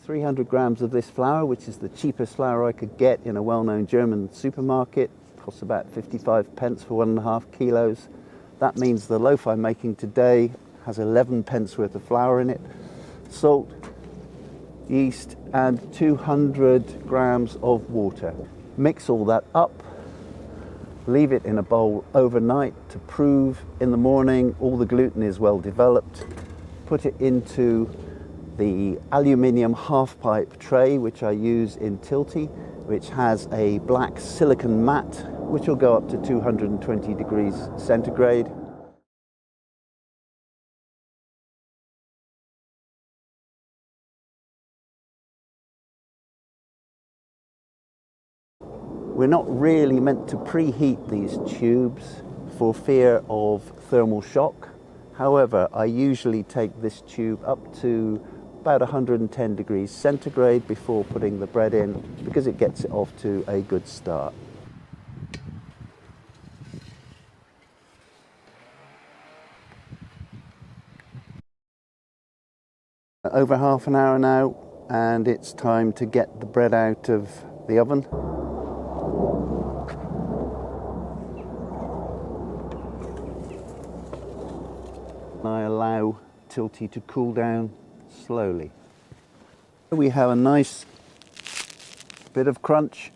300 grams of this flour, which is the cheapest flour I could get in a well-known German supermarket. Costs about 55 pence for 1.5 kilos. That means the loaf I'm making today has 11 pence worth of flour in it. Salt, yeast, and 200 grams of water. Mix all that up, leave it in a bowl overnight to prove in the morning all the gluten is well developed. Put it into the aluminium half pipe tray, which I use in Tilty, which has a black silicon mat, which will go up to 220 degrees centigrade. We're not really meant to preheat these tubes for fear of thermal shock. However, I usually take this tube up to about 110 degrees centigrade before putting the bread in, because it gets it off to a good start. Over half an hour now, and it's time to get the bread out of the oven. I allow Tilty to cool down slowly. We have a nice bit of crunch